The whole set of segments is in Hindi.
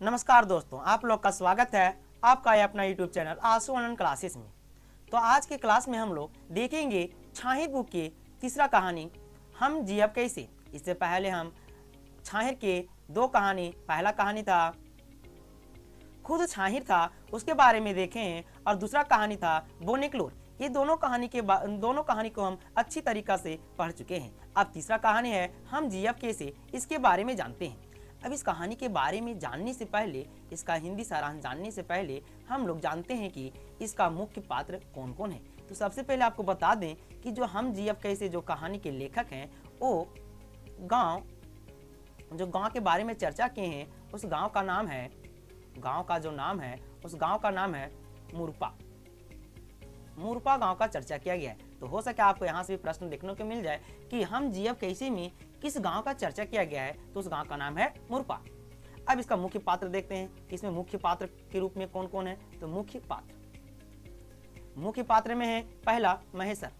नमस्कार दोस्तों, आप लोग का स्वागत है आपका ये अपना यूट्यूब चैनल आंसू ऑनलाइन क्लासेस में। तो आज की क्लास में हम लोग देखेंगे छाहिर बुक की तीसरा कहानी हम जियब कैसे। इससे पहले हम छाहिर के दो कहानी, पहला कहानी था खुद छाहिर था उसके बारे में देखे हैं और दूसरा कहानी था बोनिकलोर। ये दोनों कहानी को हम अच्छी तरीक़ा से पढ़ चुके हैं। अब तीसरा कहानी है हम जियब कैसे, इसके बारे में जानते हैं। अब इस कहानी के बारे में जानने से पहले, इसका हिंदी सारांश जानने से पहले हम लोग जानते हैं कि इसका मुख्य पात्र कौन कौन है। तो सबसे पहले आपको बता दें कि जो हम जियब कैसे जो कहानी के लेखक हैं वो गांव के बारे में चर्चा किए हैं। उस गांव का नाम है मुरपा गांव का चर्चा किया गया है। तो हो सके आपको यहाँ से भी प्रश्न देखने को मिल जाए कि हम जियब कैसे में किस गांव का चर्चा किया गया है, तो उस गांव का नाम है मुरपा। अब इसका मुख्य पात्र देखते हैं, इसमें मुख्य पात्र के रूप में कौन कौन है। तो मुख्य पात्र में है पहला महेसर।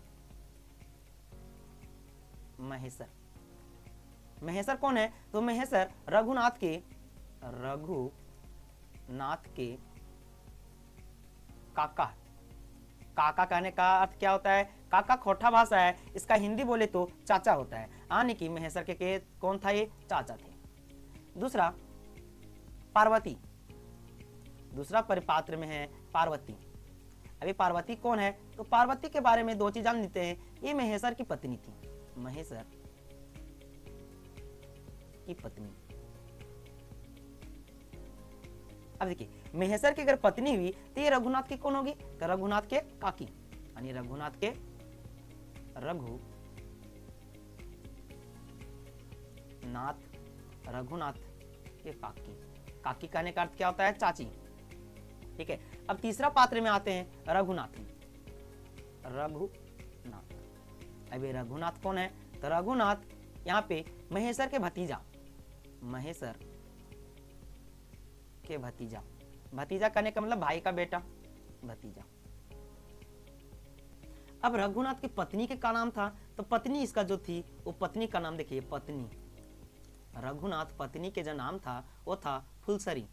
महेसर कौन है? तो महेसर रघुनाथ के काका कहने का अर्थ क्या होता है? काका खोटा भाषा है, इसका हिंदी बोले तो चाचा होता है। यानी कि महेसर के कौन था? ये चाचा थे। दूसरा पार्वती, दूसरा परिपात्र में है पार्वती। अभी पार्वती कौन है? तो पार्वती के बारे में दो चीज जान लेते हैं। ये महेसर की पत्नी थी, महेसर की पत्नी। अब देखिए, महेसर की अगर पत्नी हुई तो ये रघुनाथ की कौन होगी? तो रघुनाथ के काकी, यानी रघुनाथ के काकी कहने का अर्थ क्या होता है? चाची। ठीक है। अब तीसरा पात्र में आते हैं रघुनाथ। अभी रघुनाथ कौन है? तो रघुनाथ यहाँ पे महेसर के भतीजा, भतीजा कहने का मतलब भाई का बेटा, भतीजा। अब रघुनाथ की पत्नी के क्या नाम था? तो पत्नी इसका जो थी वो पत्नी का नाम देखिए, पत्नी रघुनाथ पत्नी के जो नाम था वो था फुलसरी।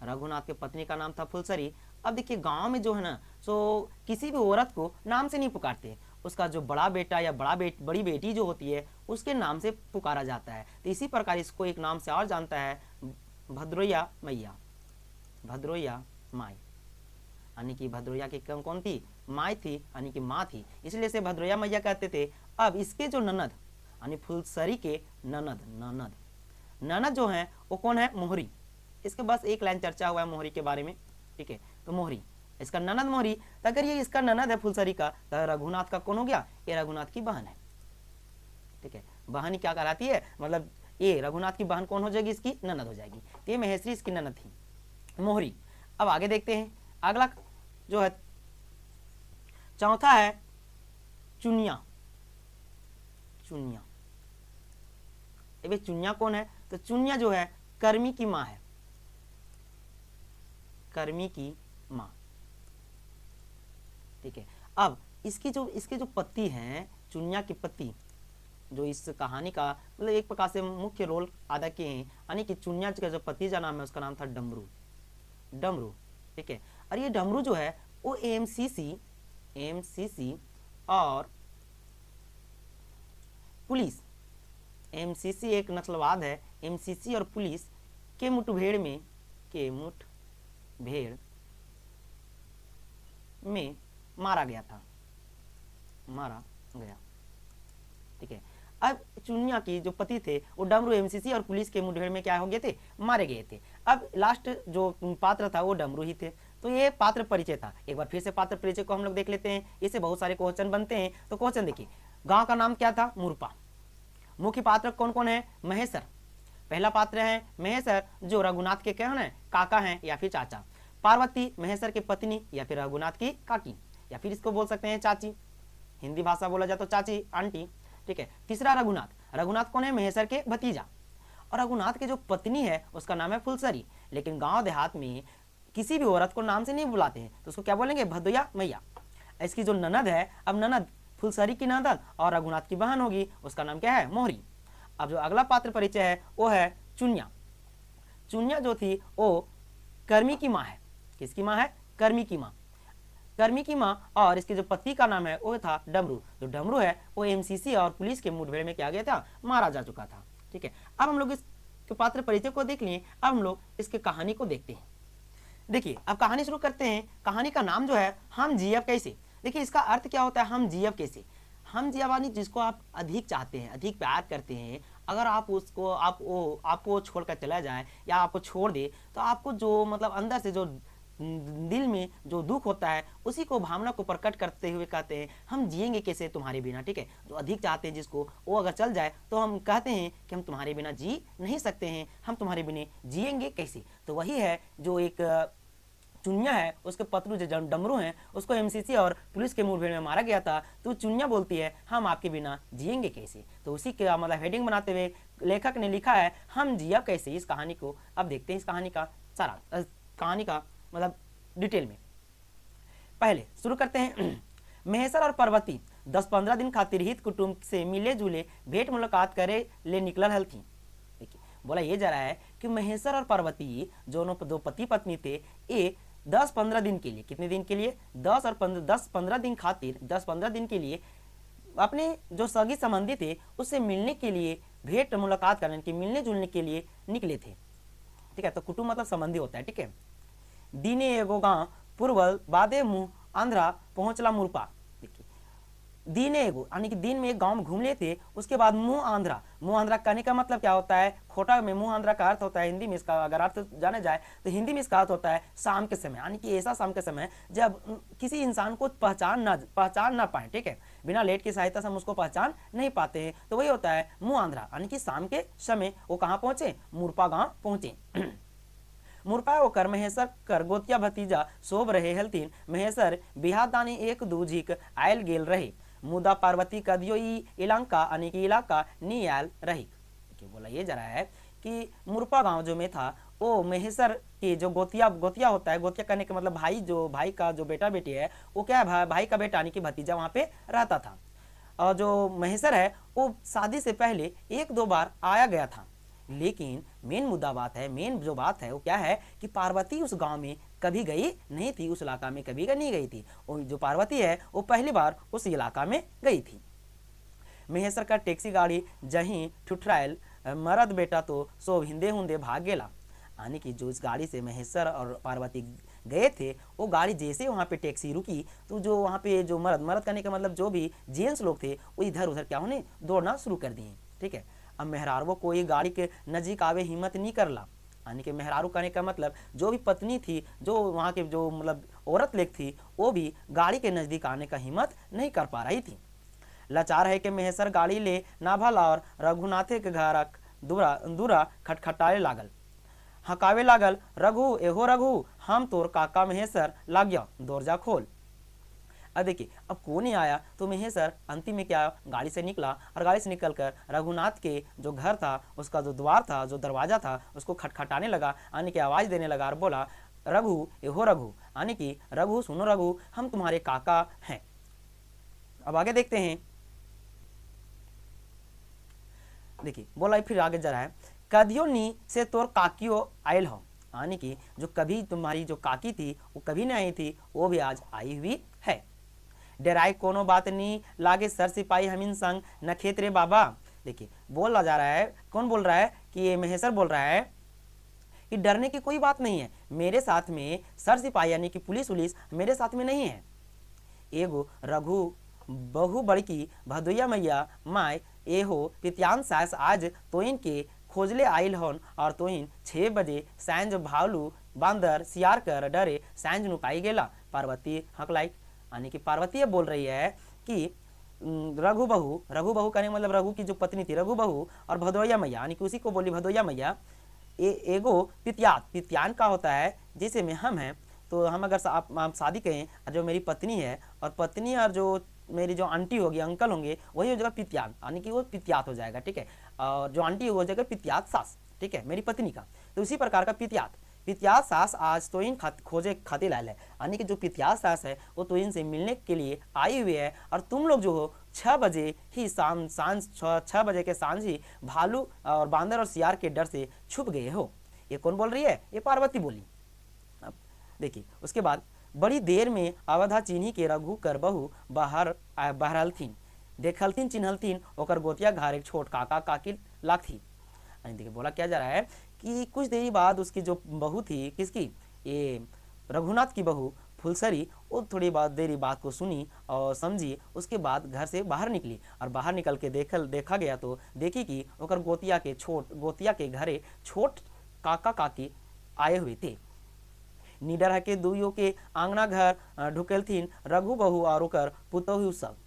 रघुनाथ के पत्नी का नाम था फुलसरी। अब देखिए, गांव में जो है ना, सो किसी भी औरत को नाम से नहीं पुकारते, उसका जो बड़ा बेटा या बड़ी बेटी जो होती है उसके नाम से पुकारा जाता है। तो इसी प्रकार इसको एक नाम से और जानता है, भद्रोया माई, यानी कि भद्रोया की कौन थी? माई थी, यानी कि माँ थी, इसलिए से भद्रोया मैया कहते थे। अब इसके जो ननद, यानी फुलसरी के ननद जो है वो कौन है? मोहरी। इसके बस एक लाइन चर्चा हुआ है मोहरी के बारे में। ठीक है, तो मोहरी, इसका ननद मोहरी। तो अगर ये इसका ननद है फुलसरी का, तो रघुनाथ का कौन हो गया? ये रघुनाथ की बहन है। ठीक है, बहन क्या कहलाती है? मतलब ये रघुनाथ की बहन कौन हो जाएगी? इसकी ननद हो जाएगी। तो ये महेश्वरी इसकी ननद थी, मोहरी। अब आगे देखते हैं, अगला जो है चौथा है चुनिया। चुनिया कौन है? तो चुनिया जो है कर्मी की माँ है, ठीक है। अब इसके जो पति हैं, चुनिया की पति, जो इस कहानी का मतलब एक प्रकार से मुख्य रोल अदा किए हैं, यानी कि चुनिया का जो पति का नाम है उसका नाम था डमरू। ठीक है, और ये डमरू जो है वो एमसीसी और पुलिस, एमसीसी एक नस्लवाद है, एमसीसी और पुलिस के मुठभेड़ में मारा गया। ठीक है। अब चुनिया की जो पति थे वो डमरू एमसीसी और पुलिस के मुठभेड़ में क्या हो गए थे? मारे गए थे। अब लास्ट जो पात्र था वो डमरू ही थे। तो ये पात्र परिचय था। एक बार फिर से पात्र परिचय को हम लोग देख लेते हैं, इससे बहुत सारे क्वेश्चन बनते हैं। तो क्वेश्चन देखिए, गांव का नाम क्या था? मुरपा। मुख्य पात्र कौन कौन है? महेसर। पहला पात्र है महेसर, जो रघुनाथ के क्या है? काका हैं या फिर चाचा। पार्वती महेसर की पत्नी या फिर रघुनाथ की काकी, या फिर इसको बोल सकते हैं चाची, हिंदी भाषा बोला जाए तो चाची, आंटी। ठीक है। तीसरा रघुनाथ कौन है? महेसर के भतीजा। और रघुनाथ के जो पत्नी है उसका नाम है फुलसरी। लेकिन गांव देहात में किसी भी औरत को नाम से नहीं बुलाते हैं, तो उसको क्या बोलेंगे? भदोया मैया। इसकी जो ननद है, अब ननद फुलसरी की ननद और रघुनाथ की बहन होगी, उसका नाम क्या है? मोहरी। अब जो अगला पात्र परिचय है वो है चुन्या। चुन्या जो थी वो कर्मी की माँ है। किसकी माँ है? कर्मी की माँ। कर्मी की माँ और इसके जो पति का नाम है वो था डमरू। जो डमरू है वो एमसीसी और पुलिस के मुठभेड़ में क्या गया था? मारा जा चुका था। ठीक है, अब हम लोग इस पात्र परिचय को देख लिए, अब हम लोग इसके कहानी को देखते हैं। देखिए, अब कहानी शुरू करते हैं। कहानी का नाम जो है हम जियब कैसे। देखिए, इसका अर्थ क्या होता है हम जियब कैसे। हम जियब यानी जिसको आप अधिक चाहते हैं, अधिक प्यार करते हैं, अगर आप उसको आपको छोड़कर चला जाए या आपको छोड़ दे तो आपको जो मतलब अंदर से जो दिल में जो दुख होता है उसी को भावना को प्रकट करते हुए कहते हैं हम जिएंगे कैसे तुम्हारे बिना। ठीक है, जो अधिक चाहते हैं जिसको, वो अगर चल जाए तो हम कहते हैं कि हम तुम्हारे बिना जी नहीं सकते हैं, हम तुम्हारे बिना जिएंगे कैसे। तो वही है जो एक चुन्या है, उसके पतलू जो डमरू हैं उसको एमसीसी और पुलिस के मुठभेड़ में मारा गया था। तो चुन्या बोलती है हम आपके बिना जिएंगे कैसे। तो उसी के मतलब हेडिंग बनाते हुए लेखक ने लिखा है हम जिया कैसे। इस कहानी को अब देखते हैं, इस कहानी का सारा कहानी का मतलब डिटेल में। पहले शुरू करते हैं। महेश्वर और पार्वती 10-15 दिन खातिर हित कुटुंब से मिले जुले भेंट मुलाकात करे ले निकलल हलथी। देखिए, बोला ये जा रहा है कि महेश्वर और पार्वती जो दो पति पत्नी थे, ये 10-15 दिन के लिए, कितने दिन के लिए? 10-15 दिन खातिर 10-15 दिन के लिए अपने जो सगी संबंधी थे उससे मिलने के लिए, भेंट मुलाकात करने के, मिलने जुलने के लिए निकले थे। ठीक है, तो कुटुंब मतलब संबंधी होता है। ठीक है, दीने एगो गांव पूर्वल बादे मुंह आंध्रा पहुंचला मुरपा। देखिए, दीने एगो यानी कि दिन में एक गांव में घूम ले थे, उसके बाद मुंह आंध्रा। मुंह आंध्रा कहने का मतलब क्या होता है? खोटा में मुंह आंध्रा का अर्थ होता है हिंदी में, इसका अगर अर्थ जाने जाए तो हिंदी में इसका अर्थ होता है शाम के समय, यानी कि ऐसा शाम के समय जब किसी इंसान को पहचान ना पाए। ठीक है, बिना लेट की सहायता से हम उसको पहचान नहीं पाते हैं, तो वही होता है मुंह आंध्रा, यानी कि शाम के समय वो कहाँ पहुंचे? मुरपा गाँव पहुंचे। मुरपा होकर महेश्वर कर गोतिया भतीजा सोब रहे हलतीन। महेश्वर बिहार दानी एक दूझिक आयल गेल रहे, मुदा पार्वती कदियो इलाका यानी कि इलाका नी आयल रही। बोला ये जा रहा है कि मुरपा गांव जो में था वो महेश्वर के जो गोतिया होता है, गोतिया करने का मतलब भाई का जो बेटा बेटी है वो क्या है? भाई का बेटा यानी कि भतीजा वहां पे रहता था। और जो महेश्वर है वो शादी से पहले 1-2 बार आया गया था, लेकिन मेन जो बात है वो क्या है कि पार्वती उस गांव में कभी गई नहीं थी, उस इलाका में कभी नहीं गई थी। और जो पार्वती है वो पहली बार उस इलाका में गई थी। महेश्वर का टैक्सी गाड़ी जहीं ठुठरायल मरद बेटा तो सो हिंदे हुंदे भाग गेला, यानी कि जो इस गाड़ी से महेश्वर और पार्वती गए थे वो गाड़ी जैसे वहाँ पे टैक्सी रुकी तो जो वहाँ पे जो मरद करने का मतलब जो भी जेंट्स लोग थे वो इधर उधर क्या होने दौड़ना शुरू कर दिए। ठीक है, अब मेहरारू को ये गाड़ी के नजीक आवे हिम्मत नहीं करला, यानी कि मेहरारू कहने का मतलब जो भी पत्नी थी, जो वहाँ के जो मतलब औरत लेग थी, वो भी गाड़ी के नजदीक आने का हिम्मत नहीं कर पा रही थी। लाचार है कि महेश्वर गाड़ी ले ना भला और रघुनाथे के घर दूरा खटखटाए लागल, हकावे लागल, रघु एहो रघु हम तोर काका महेश्वर लाग गया, दरजा खोल। अब देखिए, अब कौन नहीं आया तो महेश्वर अंतिम में क्या गाड़ी से निकला और गाड़ी से निकलकर रघुनाथ के जो घर था उसका जो द्वार था, जो दरवाजा था, उसको खटखटाने लगा, यानी कि आवाज देने लगा और बोला रघु एहो रघु, यानी कि रघु सुनो रघु हम तुम्हारे काका हैं। अब आगे देखते हैं। देखिए, बोला फिर आगे जा रहा है, कदियो नी से तोर काकियो आयल हो, यानी कि जो कभी तुम्हारी जो काकी थी वो कभी नहीं आई थी, वो भी आज आई हुई है। डेराई कोनो बात नहीं लागे सर सिपाही हमीन संग न खेत रे बाबा। देखिए, बोला जा रहा है, कौन बोल रहा है कि ये महेश्वर बोल रहा है कि डरने की कोई बात नहीं है, मेरे साथ में सर सिपाही यानी कि पुलिस मेरे साथ में नहीं है। एगो रघु बहु बड़की भदोइया मैया माय एहो पित्यान सास आज तोइन के खोजले आइल हन और तोइन 6 बजे सांझ भावलू बांदर सियार कर डरे सांझ नुकाई गेला। पार्वती हकलाई, यानी कि पार्वती बोल रही है कि रघु बहू कहने मतलब रघु की जो पत्नी थी रघु बहू और भदोइया मैया, यानी कि उसी को बोली भदोइया मैया। एगो पित्यान का होता है जैसे में हम हैं, तो हम अगर आप शादी करें जो मेरी पत्नी है और पत्नी और जो मेरी जो आंटी होगी अंकल होंगे वही हो जाएगा पित्यान, यानी कि वो पित्यात हो जाएगा। ठीक है, और जो आंटी हो जाएगा पित्यात सास। ठीक है, मेरी पत्नी का, तो उसी प्रकार का पित्यात सास आज तोइन खोजे खातिर लायल है, यानी कि जो पित्यात सास है वो तोइन से मिलने के लिए आई हुई है और तुम लोग जो हो 6 बजे ही सांझ 6 बजे के सांझ ही भालू और बांदर और सियार के डर से छुप गए हो। ये कौन बोल रही है? ये पार्वती बोली। अब देखिए उसके बाद बड़ी देर में अवधा चीनी के रघु कर बहू बहरलथिन देखलथिन चिन्हलथिन ओकर गोतिया घर एक छोट काका काकी लाथी। देखिए बोला क्या जा रहा है कि कुछ देरी बाद उसकी जो बहू थी, किसकी? ये रघुनाथ की बहू फुलसरी, वो थोड़ी देरी बात को सुनी और समझी। उसके बाद घर से बाहर निकली और बाहर निकल के देखा गया तो देखी कि ओकर गोतिया के घरे छोट काका काकी आए हुए थे। निडर के दुइयों के आंगना घर ढुकेलथिन रघु बहू और ओकर पुतहु सब।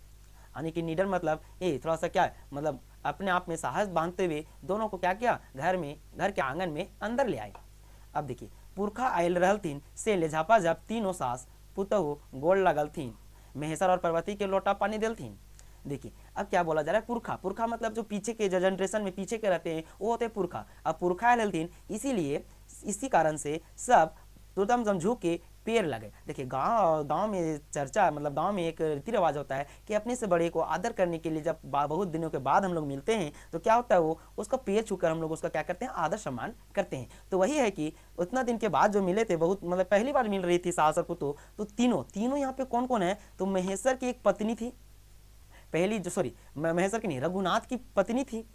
यानी कि निडर मतलब ये थोड़ा सा क्या है, मतलब अपने आप में साहस बांधते हुए दोनों को क्या किया, घर के आंगन में अंदर ले आए। अब देखिए पुरखा आयल रहलथिन से ले झापा झाप तीनों सास पुतहु गोड़ लगलथिन महेश्वर और पार्वती के लोटा पानी देलथिन। देखिए अब क्या बोला जा रहा है, पुरखा मतलब जो पीछे के जो जनरेशन में पीछे के रहते हैं वो होते हैं पुरखा। अब पुरखा आयल रहलथिन, इसीलिए इसी कारण से सब तुरदम समझू के पेड़ लगे। देखिए गांव में चर्चा, मतलब गांव में एक रीति रिवाज होता है कि अपने से बड़े को आदर करने के लिए जब बहुत दिनों के बाद हम लोग मिलते हैं तो क्या होता है, वो उसका पैर छूकर हम लोग उसका क्या करते हैं, आदर सम्मान करते हैं। तो वही है कि उतना दिन के बाद जो मिले थे, बहुत मतलब पहली बार मिल रही थी सास और पुतोह, तो तीनों यहाँ पे कौन कौन है, तो महेश्वर की एक पत्नी थी पहली, जो सॉरी महेश्वर की नहीं, रघुनाथ की पत्नी थी,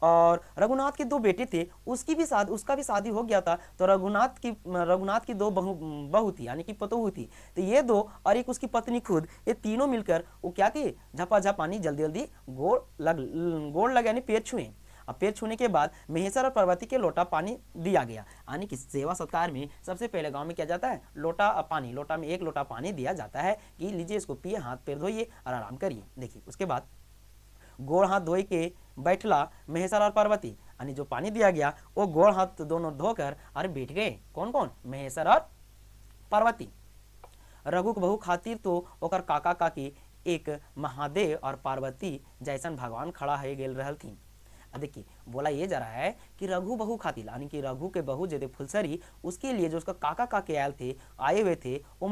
और रघुनाथ के 2 बेटे थे, उसका भी शादी हो गया था। तो रघुनाथ की 2 बहू थी, यानी कि पतोहू थी। तो ये 2 और एक उसकी पत्नी खुद, ये तीनों मिलकर वो क्या किए, झपाझप पानी जल्दी गोड़ लग यानी पैर छुए। अब पैर छूने के बाद महेश्वर और पार्वती के लोटा पानी दिया गया। यानी कि सेवा सत्कार में सबसे पहले गांव में क्या जाता है, लोटा में 1 लोटा पानी दिया जाता है कि लीजिए इसको पिए, हाथ पैर धोइए और आराम करिए। देखिए उसके बाद गोड़ हाथ धोई के बैठला महेश्वर और पार्वती, यानी जो पानी दिया गया वो गोड़ हाथ दोनों धोकर और बैठ गए। कौन कौन? महेश्वर और पार्वती। रघु के बहू खातिर तो ओकर काका काकी एक महादेव और पार्वती जैसन भगवान खड़ा है गेल रहलथिन। देखिए बोला ये जा रहा है कि रघु बहू खातिर, यानी कि रघु के बहू जो थे फुलसरी, उसके लिए जो उसका काका काके आए हुए थे वो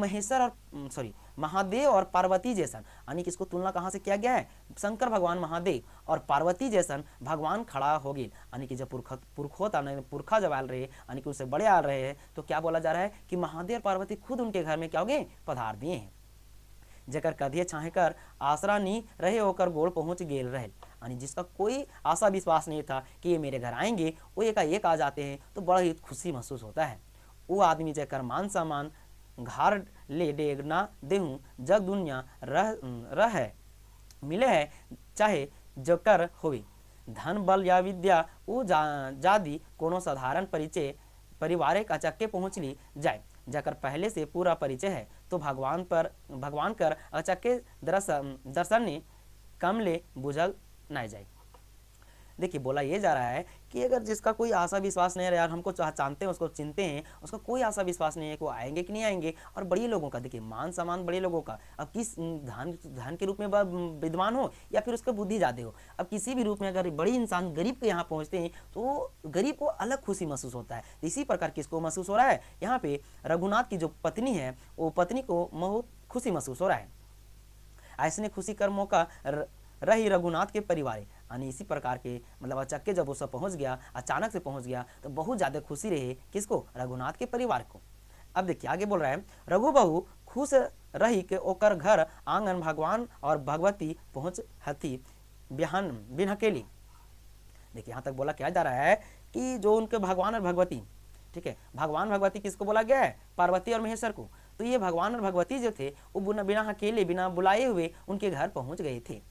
महादेव और पार्वती जैसन, यानी कि इसको तुलना कहाँ से किया गया है, शंकर भगवान महादेव और पार्वती जैसन भगवान खड़ा हो गए। यानी कि जब पुरखा जब आल रहे, यानी कि उससे बड़े आ रहे हैं, तो क्या बोला जा रहा है कि महादेव पार्वती खुद उनके घर में क्या हो गए, पधार दिए हैं। जकर कधिए छाहे कर आसरा नहीं रहे होकर गोड़ पहुंच गेल रहे, यानी जिसका कोई आशा विश्वास नहीं था कि ये मेरे घर आएंगे, वो एकाएक आ जाते हैं तो बड़ा ही खुशी महसूस होता है। वो आदमी जकर मान सम्मान घर ले डेग ना देहूँ जग दुनिया रह मिले है, चाहे जकर होवे धन बल या विद्या वो जादी कोनो साधारण परिवार एक अचक्के पहुँचली जाए। जकर पहले से पूरा परिचय है तो भगवान कर अचक्के दर्शन ने कमले बुझल न जाए। देखिए बोला ये जा रहा है कि अगर जिसका कोई आशा विश्वास नहीं है, यार हमको जानते हैं, उसको चिनते हैं, उसका कोई आशा विश्वास नहीं है कि वो आएंगे कि नहीं आएंगे, और बड़े लोगों का देखिए मान सम्मान बड़े लोगों का, अब किस धन के रूप में विद्वान हो या फिर उसका बुद्धि ज़्यादा हो, अब किसी भी रूप में अगर बड़ी इंसान गरीब के यहाँ पहुँचते हैं तो गरीब को अलग खुशी महसूस होता है। इसी प्रकार किसको महसूस हो रहा है, यहाँ पे रघुनाथ की जो पत्नी है वो पत्नी को बहुत खुशी महसूस हो रहा है। ऐसने खुशी कर मौका रही रघुनाथ के परिवार, यानी इसी प्रकार के मतलब अचक्के जब वो सब पहुंच गया, अचानक से पहुंच गया, तो बहुत ज़्यादा खुशी रही किसको, रघुनाथ के परिवार को। अब देखिए आगे बोल रहा है, रघु बहू खुश रही के ओकर घर आंगन भगवान और भगवती पहुंच हथी बिन अकेली। देखिए यहाँ तक बोला क्या जा रहा है कि जो उनके भगवान और भगवती, ठीक है, भगवान भगवती किसको बोला गया है, पार्वती और महेश्वर को। तो ये भगवान और भगवती जो थे वो बिना अकेले बिना बुलाए हुए उनके घर पहुंच गए थे।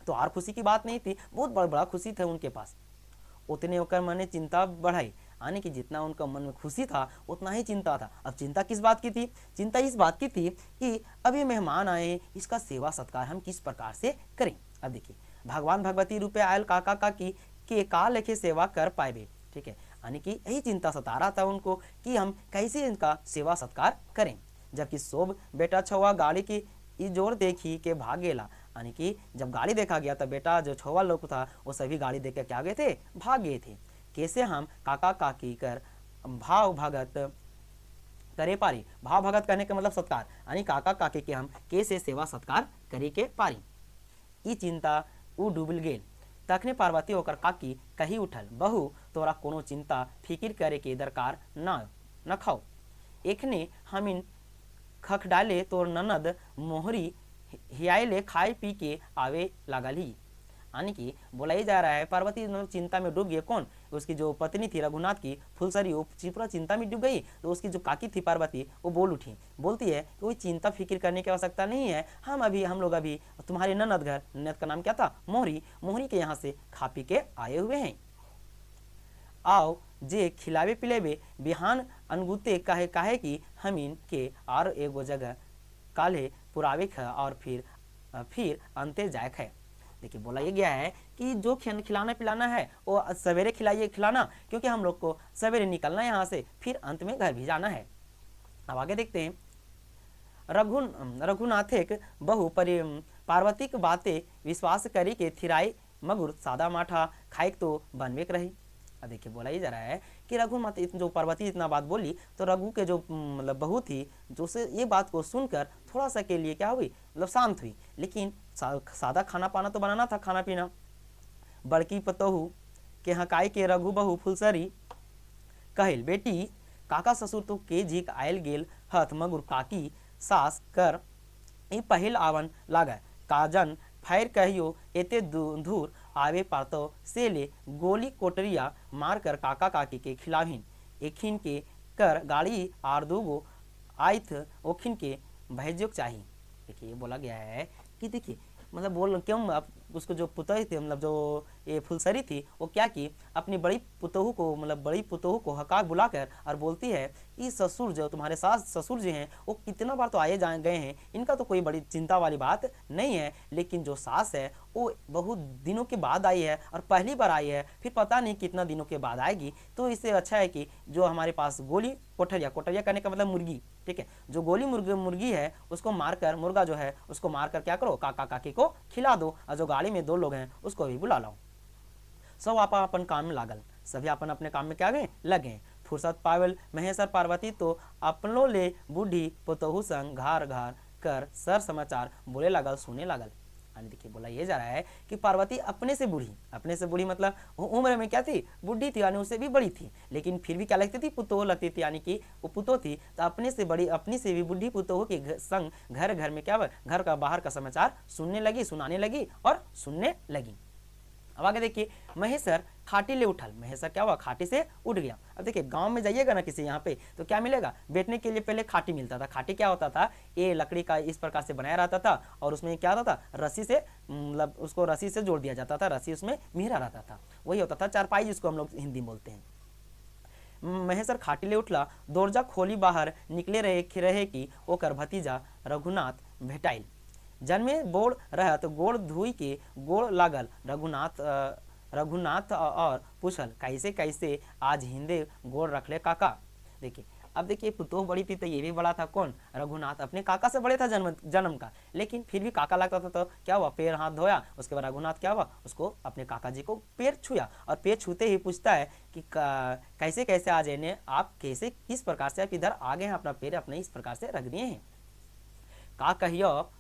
तो और खुशी की बात नहीं थी, बहुत बड़ा खुशी था उनके पास। उतने होकर मन ने चिंता बढ़ाई, यानी कि जितना उनका मन में खुशी था उतना ही चिंता था। अब चिंता किस बात की थी, चिंता इस बात की थी कि अभी मेहमान आए, इसका सेवा सत्कार हम किस प्रकार से करें। अब देखिए भगवान भगवती रूपे आयल काका काकी के का लेखे सेवा कर पाए, ठीक है, यानी कि यही चिंता सता रहा था उनको कि हम कैसे इनका सेवा सत्कार करें। जबकि सोब बेटा छुआ गाड़ी की जोर देखी के भागेला, यानी कि जब गाड़ी देखा गया तो बेटा जो छुआ लोग था वो सभी गाड़ी देख के क्या गए थे, भाग गए थे। कैसे हम काका काकी कर भाव भगत करे पारी, भाव भगत करने का मतलब सत्कार, यानी काका काकी के हम कैसे सेवा सत्कार करे के पारी। ई चिंता उ डूबल गेल। तखने पार्वती होकर काकी कही उठल, बहू तोरा कोनो चिंता फिकिर करे के दरकार न खाओ। एखने हमिन खख डाले तोर ननद मोहरी हियाले खाए पी के आवे लागल ही। यानी कि बोला ही जा रहा है पार्वती चिंता में डूब गई। कौन? उसकी जो पत्नी थी रघुनाथ की, फुलसरी, वो पूरा चिंता में डूब गई। तो उसकी जो काकी थी पार्वती, वो बोल उठी, बोलती है कि कोई चिंता फिक्र करने की आवश्यकता नहीं है। हम लोग अभी तुम्हारे ननद घर, ननद का नाम क्या था? मोहरी के यहाँ से खा पी के आए हुए हैं। आओ जे खिलावे पिलेबे बिहान अनगुते काहे काहे कि हमीन के और एगो जगह काले पुरावे ख और फिर अंते जाए ख। देखिए बोला ये गया है कि जो खिलाना पिलाना है वो सवेरे खिलाइए खिलाना, क्योंकि हम लोग को सवेरे निकलना है यहाँ से, फिर अंत में घर भी जाना है। अब आगे देखते हैं। रघुनाथेक बहु पार्वती की बातें विश्वास करी के थिराई मगुर सादा माठा खाइक तो बनवे रही। अब देखिए बोला ही जा रहा है कि रघुनाथ जो पार्वती इतना बात बोली तो रघु के जो मतलब बहू थी, जो से ये बात को सुनकर थोड़ा सा के लिए क्या हुई, मतलब शांत हुई। लेकिन सादा खाना पाना तो बनाना था, खाना पीना। बड़की पतोहू के हकाई के रघु बहू फुलसरी कहल, बेटी काका ससुर तो के झीक आयल गेल हथ मगुर काकी सास कर ई पहिल आवन लागे काजन फैर कहियो एते दूर आवे पातो से ले गोली कोटरिया मार कर काका काकी के खिलाभिन। एखिन के कर गाड़ी आर दूगो आयथ ओखिन के भेजोक चाहिए। देखिए ये बोला गया है कि देखिए मतलब बोल क्यों अब उसको जो पुतोह थी, मतलब जो ये फुलसरी थी, वो क्या की अपनी बड़ी पुतोहू को, मतलब बड़ी पुतोहू को हकाक बुलाकर और बोलती है कि ससुर जो तुम्हारे सास ससुर जी हैं वो कितना बार तो आए जा गए हैं, इनका तो कोई बड़ी चिंता वाली बात नहीं है। लेकिन जो सास है वो बहुत दिनों के बाद आई है और पहली बार आई है, फिर पता नहीं कितना दिनों के बाद आएगी। तो इससे अच्छा है कि जो हमारे पास गोली कोठरिया करने का मतलब मुर्गी, ठीक है, जो गोली मुर्गी है उसको मारकर, मुर्गा जो है उसको मारकर क्या करो, काका काकी को खिला दो, और जो गाड़ी में 2 लोग हैं उसको भी बुला लाओ। सब आप अपन काम में लागल, सभी अपन अपने काम में क्या गए लगे। फुर्सत पावल महेश्वर पार्वती तो अपनों ले बूढ़ी पुतोहू संग घार घार कर सर समाचार बोले लागल, सुने लागल। देखिए बोला ये जा रहा है कि पार्वती अपने से बूढ़ी मतलब उम्र में क्या थी, बूढ़ी थी, यानी उससे भी बड़ी थी, लेकिन फिर भी क्या लगती थी, पुतोह लगती थी, यानी कि वो पुतोह थी। तो अपने से बड़ी, अपनी से भी बूढ़ी पुतोह के संग घर घर में क्या, घर का बाहर का समाचार सुनने लगी, सुनाने लगी और सुनने लगी। अब आगे देखिए, महेश्वर खाटी ले उठल। महेश्वर क्या हुआ, खाटी से उठ गया। अब देखिए गांव में जाइएगा ना किसी यहाँ पे तो क्या मिलेगा, बैठने के लिए पहले खाटी मिलता था। खाटी क्या होता था, ये लकड़ी का इस प्रकार से बनाया रहता था और उसमें क्या होता था, रस्सी से, मतलब उसको रस्सी से जोड़ दिया जाता था, रस्सी उसमें मिहरा रहता था, वही होता था चारपाई, जिसको हम लोग हिंदी में बोलते हैं। महेश्वर खाटी ले उठला, दौड़जा खोली बाहर निकले रहे कि ओकर भतीजा रघुनाथ भेटाइल। जन्मे बोड़ रहा तो गोड़ धुई के गोड़ लागल रघुनाथ और पूछल, कैसे कैसे आज हिंदे गोड़ रखले काका। देखिए अब देखिए पुतोह बड़ी थी तो ये भी बड़ा था, कौन, रघुनाथ अपने काका से बड़े था जन्म का, लेकिन फिर भी काका लगता था। तो क्या हुआ, पैर हाथ धोया, उसके बाद रघुनाथ क्या हुआ, उसको अपने काका जी को पैर छुया और पैर छूते ही पूछता है कि कैसे कैसे आज इन्हें आप कैसे किस प्रकार से आप इधर आ गए हैं, अपना पैर अपने इस प्रकार से रख दिए हैं। का कहियो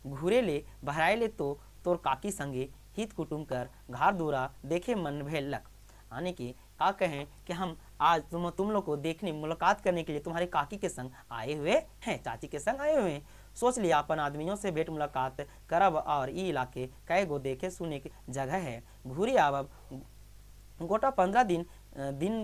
घूरे ले बहराए ले तो तोर काकी संगे हित कुटुम कर घार दूरा देखे मन भेल लक। यानी कि का कहें कि हम आज तुम लोग को देखने, मुलाकात करने के लिए तुम्हारे काकी के संग आए हुए हैं, चाची के संग आए हुए हैं। सोच लिया अपन आदमियों से भेंट मुलाकात करब और ये इलाके कई गो देखे सुने की जगह है, घूरी आवब गोटा 15 दिन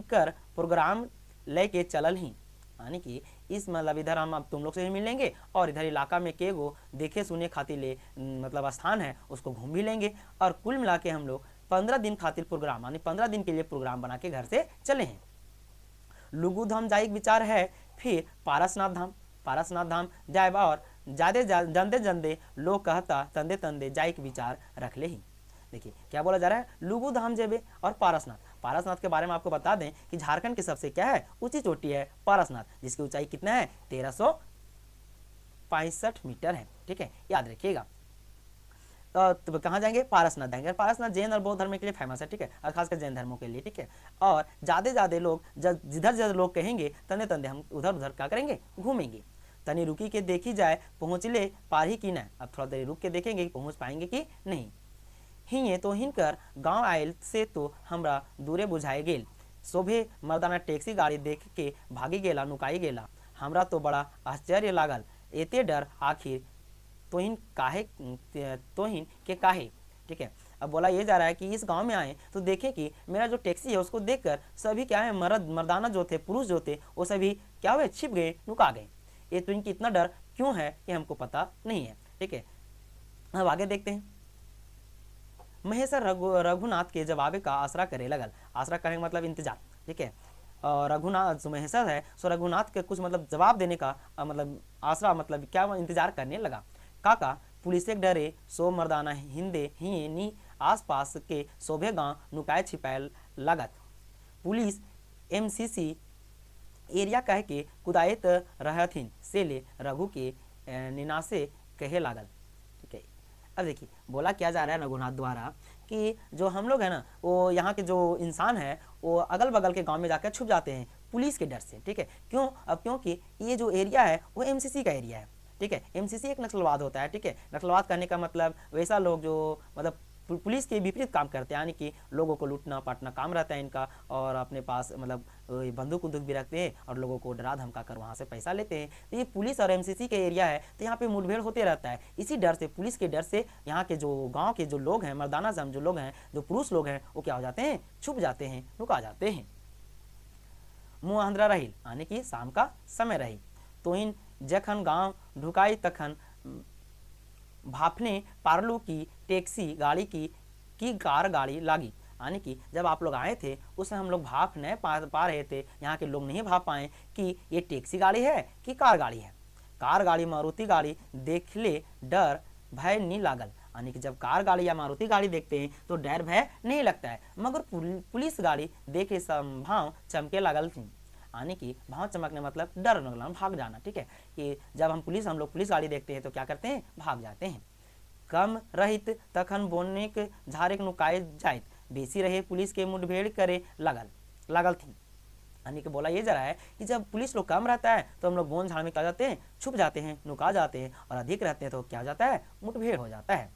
कर प्रोग्राम लेके चलल ही। यानी कि इस मतलब इधर हम अब तुम लोग से भी मिलेंगे और इधर इलाका में के गो देखे सुने खातिर ले मतलब स्थान है उसको घूम भी लेंगे, और कुल मिला के हम लोग 15 दिन खातिर प्रोग्राम, यानी 15 दिन के लिए प्रोग्राम बना के घर से चले हैं। लुगु धाम जाए विचार है, फिर पारसनाथ धाम जाए और ज्यादा जंदे लोग कहता तंदे तंदे जाए के विचार रख ले ही। देखिए क्या बोला जा रहा है, लुगु धाम जेबे और पारसनाथ के बारे में आपको बता दें कि झारखंड की सबसे क्या है, ऊंची चोटी है पारसनाथ, जिसकी ऊंचाई कितना है 1365 मीटर है, ठीक है, याद रखिएगा। तो कहाँ जाएंगे, पारसनाथ जाएंगे। पारसनाथ जैन और बौद्ध धर्म के लिए फेमस है, ठीक है, और खासकर जैन धर्मों के लिए, ठीक है। और ज्यादा लोग जिधर लोग कहेंगे तंदे तंदे हम उधर क्या करेंगे, घूमेंगे। तनी रुकी के देखी जाए पहुँचले पार ही कि न। अब थोड़ा देर रुक के देखेंगे कि पहुँच पाएंगे कि नहीं। हिये तो हिनकर गांव आयल से तो हमरा दूरे बुझाए गेल। शोभे मर्दाना टैक्सी गाड़ी देख के भागी गेला, नुकाई गेला। हमरा तो बड़ा आश्चर्य लागल, एते डर आखिर तोहिन के काहे। ठीक है, अब बोला ये जा रहा है कि इस गांव में आए तो देखें कि मेरा जो टैक्सी है उसको देखकर सभी क्या है, मर्दाना जो थे, पुरुष जो थे, वो सभी क्या हुए, छिप गए, नुका गए। ये तो इनकी इतना डर क्यों है ये हमको पता नहीं है। ठीक है, अब आगे देखते हैं। महेश्वर रघुनाथ के जवाबे का आसरा करे लगल। आसरा करने का मतलब इंतजार। ठीक है, और रघुनाथ जो महेश्वर है सो रघुनाथ के कुछ मतलब जवाब देने का मतलब आसरा मतलब क्या इंतजार करने लगा। काका पुलिस एक डरे सो मर्दाना हिंदे ही नी आसपास के शोभे गांव नुकाए छिपाए लागत। पुलिस एमसीसी एरिया कह के कुदायत रहथिन से ले रघु के निनासे कहे लागल। ठीक है, अब देखिए बोला क्या जा रहा है रघुनाथ द्वारा कि जो हम लोग हैं ना, वो यहाँ के जो इंसान है वो अगल बगल के गांव में जाकर छुप जाते हैं पुलिस के डर से। ठीक है, क्यों? अब क्योंकि ये जो एरिया है वो एमसीसी का एरिया है। ठीक है, एमसीसी एक नक्सलवाद होता है। ठीक है, नक्सलवाद करने का मतलब वैसा लोग जो मतलब पुलिस के विपरीत काम करते हैं, यानी कि लोगों को लूटना पाटना काम रहता है इनका, और अपने पास मतलब बंदूक उंदूक भी रखते हैं और लोगों को डरा धमका कर वहाँ से पैसा लेते हैं। तो ये पुलिस और एमसीसी के एरिया है, तो यहाँ पे मुठभेड़ होते रहता है। इसी डर से, पुलिस के डर से यहाँ के जो गाँव के जो लोग हैं, मर्दाना जम जो लोग हैं, जो पुरुष लोग हैं, वो क्या हो जाते हैं, छुप जाते हैं, नुका जाते हैं। मुँह अंधरा रही, यानी कि शाम का समय रही। तो इन जखन गाँव ढुकाई तखन भाफने पारलू की टैक्सी गाड़ी की कार गाड़ी लागी। यानी कि जब आप लोग आए थे उस हम लोग भाप नहीं पा रहे थे, यहाँ के लोग नहीं भाप पाए कि ये टैक्सी गाड़ी है कि कार गाड़ी है। कार गाड़ी मारुति गाड़ी देख ले डर भय नहीं लागल। यानी कि जब कार गाड़ी या मारुति गाड़ी देखते हैं तो डर भय नहीं लगता है, मगर पुलिस गाड़ी देखे भाव चमके लागल। यानी कि भाव चमकने मतलब डर लगना, भाग जाना। ठीक है, कि जब हम लोग पुलिस गाड़ी देखते हैं तो क्या करते हैं, भाग जाते हैं। कम रहित तखन बोने के झारे नुकाए जाए, बेसी रहे पुलिस के मुठभेड़ करे लागल थी। यानी कि बोला ये जा रहा है कि जब पुलिस लोग कम रहता है तो हम लोग बोन झाड़ में क्या जाते हैं, छुप जाते हैं, नुका जाते हैं, और अधिक रहते हैं तो क्या हो जाता है, मुठभेड़ हो जाता है।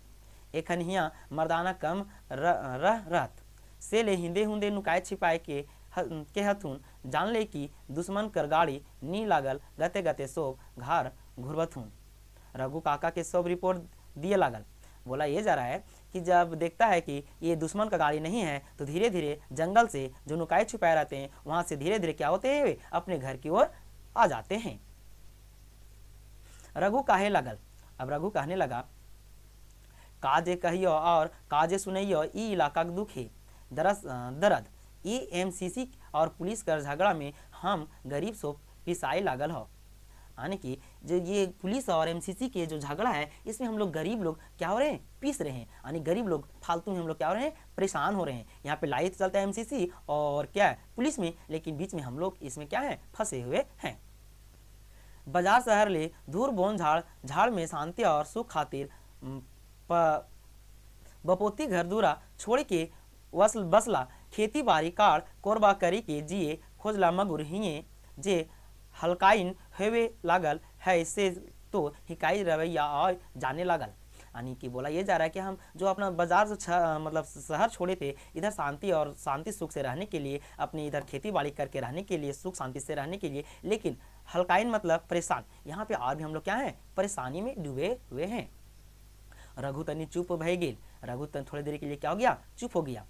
एखन हिया मर्दाना कम रहत से ले हिंदे हुंदे नुकाए छिपाए के हथुन, जान ले कि दुश्मन कर गाड़ी नी लागल, गते गते सोब घर घुरबथुन। रघु काका के सब रिपोर्ट दिए लागल। बोला ये जा रहा है कि जब देखता है कि ये दुश्मन का गाड़ी नहीं है तो धीरे धीरे जंगल से जो नुकाए छुपाए रहते हैं वहां से धीरे धीरे क्या होते हैं, अपने घर की ओर आ जाते हैं। रघु काहे लगल, अब रघु कहने लगा, काजे कहियो और काजे सुनैयो, ई इलाका के दुख है दर्द, ई एमसीसी और पुलिस कर झगड़ा में हम गरीब सो पिसाई लागल हो। यानी कि जो ये पुलिस और एमसीसी के जो झगड़ा है इसमें हम लोग गरीब लोग क्या हो रहे हैं, पीस रहे हैं। यानी गरीब लोग फालतू में हम लोग क्या हो रहे हैं, परेशान हो रहे हैं। यहाँ पे लाइट चलता है एमसीसी और क्या है पुलिस में, लेकिन बीच में हम लोग इसमें क्या है, फंसे हुए हैं। बाजार शहर ले दूर बोन झाड़ में शांति और सुख खातिर बपोती घर दूरा छोड़ के बसला, खेती बाड़ी कार कोरबा करी के जिए खोजला, मगुर हिये जे हल्काइन हेवे लागल है से तो हिकाई रवैया और जाने लागल। यानी कि बोला ये जा रहा है कि हम जो अपना बाजार से मतलब शहर छोड़े थे इधर शांति सुख से रहने के लिए, अपनी इधर खेती बाड़ी करके रहने के लिए, सुख शांति से रहने के लिए, लेकिन हल्काइन मतलब परेशान, यहाँ पे और भी हम लोग क्या है, परेशानी में डूबे हुए हैं। रघु तनी चुप भय गेल, रघु तन थोड़ी देर के लिए क्या हो गया, चुप हो गया।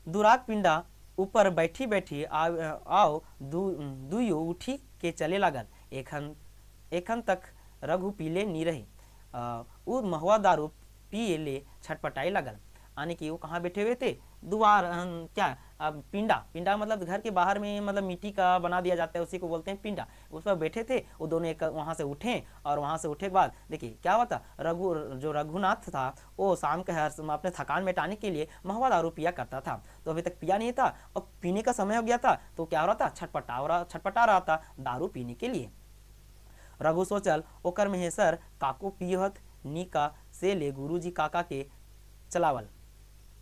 दुराग पिंडा ऊपर बैठी बैठी आओ दुयो उठी के चले लागल। एखन तक रघु पीले नी रहे, वो महुआ दारू पिए ले छटपटाई लगल। यानी कि वो कहाँ बैठे हुए थे, दुआर क्या अब पिंडा मतलब घर के बाहर में मतलब मिट्टी का बना दिया जाता है, उसी को बोलते हैं पिंडा। उस पर बैठे थे वो दोनों, एक वहाँ से उठे और वहाँ से उठे के बाद देखिए क्या हुआ था, रघुनाथ था वो शाम के अपने थकान मिटाने के लिए महुआ दारू पिया करता था, तो अभी तक पिया नहीं था और पीने का समय हो गया था, तो क्या हो रहा था, छटपटा रहा था दारू पीने के लिए। रघु सोचल ओकर महेश्वर काको पियत नीका से ले गुरुजी काका के चलावल।